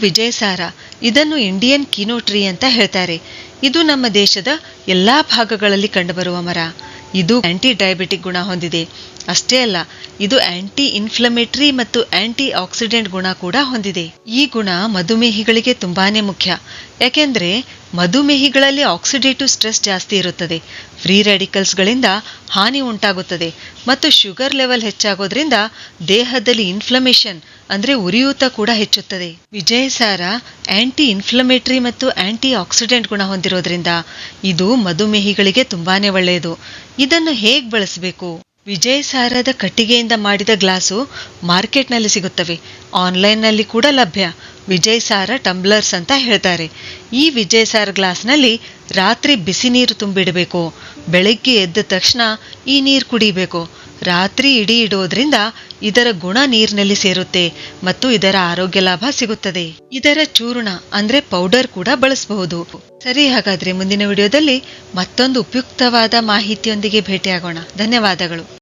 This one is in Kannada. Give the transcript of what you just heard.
ವಿಜಯಸಾರ. ಇದನ್ನು ಇಂಡಿಯನ್ ಕಿನೋ ಟ್ರೀ ಅಂತ ಹೇಳ್ತಾರೆ. ಇದು ನಮ್ಮ ದೇಶದ ಎಲ್ಲಾ ಭಾಗಗಳಲ್ಲಿ ಕಂಡುಬರುವ ಮರ. ಇದು ಆಂಟಿ ಡಯಾಬಿಟಿಕ್ ಗುಣ ಹೊಂದಿದೆ. ಅಷ್ಟೇ ಅಲ್ಲ, ಇದು ಆಂಟಿ ಇನ್ಫ್ಲಮೇಟರಿ ಮತ್ತು ಆಂಟಿ ಆಕ್ಸಿಡೆಂಟ್ ಗುಣ ಕೂಡ ಹೊಂದಿದೆ. ಈ ಗುಣ ಮಧುಮೇಹಿಗಳಿಗೆ ತುಂಬಾನೇ ಮುಖ್ಯ. ಯಾಕೆಂದ್ರೆ ಮಧುಮೇಹಿಗಳಲ್ಲಿ ಆಕ್ಸಿಡೇಟಿವ್ ಸ್ಟ್ರೆಸ್ ಜಾಸ್ತಿ ಇರುತ್ತದೆ. ಫ್ರೀ ರ್ಯಾಡಿಕಲ್ಸ್ಗಳಿಂದ ಹಾನಿ ಉಂಟಾಗುತ್ತದೆ ಮತ್ತು ಶುಗರ್ ಲೆವೆಲ್ ಹೆಚ್ಚಾಗೋದ್ರಿಂದ ದೇಹದಲ್ಲಿ ಇನ್ಫ್ಲಮೇಷನ್ ಅಂದ್ರೆ ಉರಿಯೂತ ಕೂಡ ಹೆಚ್ಚುತ್ತದೆ. ವಿಜಯಸಾರ ಆಂಟಿ ಇನ್ಫ್ಲಮೇಟರಿ ಮತ್ತು ಆಂಟಿ ಆಕ್ಸಿಡೆಂಟ್ ಗುಣ ಹೊಂದಿರೋದ್ರಿಂದ ಇದು ಮಧುಮೇಹಿಗಳಿಗೆ ತುಂಬಾನೇ ಒಳ್ಳೆಯದು. ಇದನ್ನು ಹೇಗ್ ಬಳಸಬೇಕು? ವಿಜಯಸಾರದ ಕಟ್ಟಿಗೆಯಿಂದ ಮಾಡಿದ ಗ್ಲಾಸು ಮಾರ್ಕೆಟ್ನಲ್ಲಿ ಸಿಗುತ್ತವೆ. ಆನ್ಲೈನ್ನಲ್ಲಿ ಕೂಡ ಲಭ್ಯ. ವಿಜಯಸಾರ ಟಂಬ್ಲರ್ಸ್ ಅಂತ ಹೇಳ್ತಾರೆ. ಈ ವಿಜಯಸಾರ ಗ್ಲಾಸ್ನಲ್ಲಿ ರಾತ್ರಿ ಬಿಸಿ ನೀರು ತುಂಬಿಡಬೇಕು. ಬೆಳಗ್ಗೆ ಎದ್ದ ತಕ್ಷಣ ಈ ನೀರು ಕುಡಿಬೇಕು. ರಾತ್ರಿ ಇಡೀ ಇಡೋದ್ರಿಂದ ಇದರ ಗುಣ ನೀರಿನಲ್ಲಿ ಸೇರುತ್ತೆ ಮತ್ತು ಇದರ ಆರೋಗ್ಯ ಲಾಭ ಸಿಗುತ್ತದೆ. ಇದರ ಚೂರ್ಣ ಅಂದ್ರೆ ಪೌಡರ್ ಕೂಡ ಬಳಸಬಹುದು. ಸರಿ, ಹಾಗಾದ್ರೆ ಮುಂದಿನ ವಿಡಿಯೋದಲ್ಲಿ ಮತ್ತೊಂದು ಉಪಯುಕ್ತವಾದ ಮಾಹಿತಿಯೊಂದಿಗೆ ಭೇಟಿಯಾಗೋಣ. ಧನ್ಯವಾದಗಳು.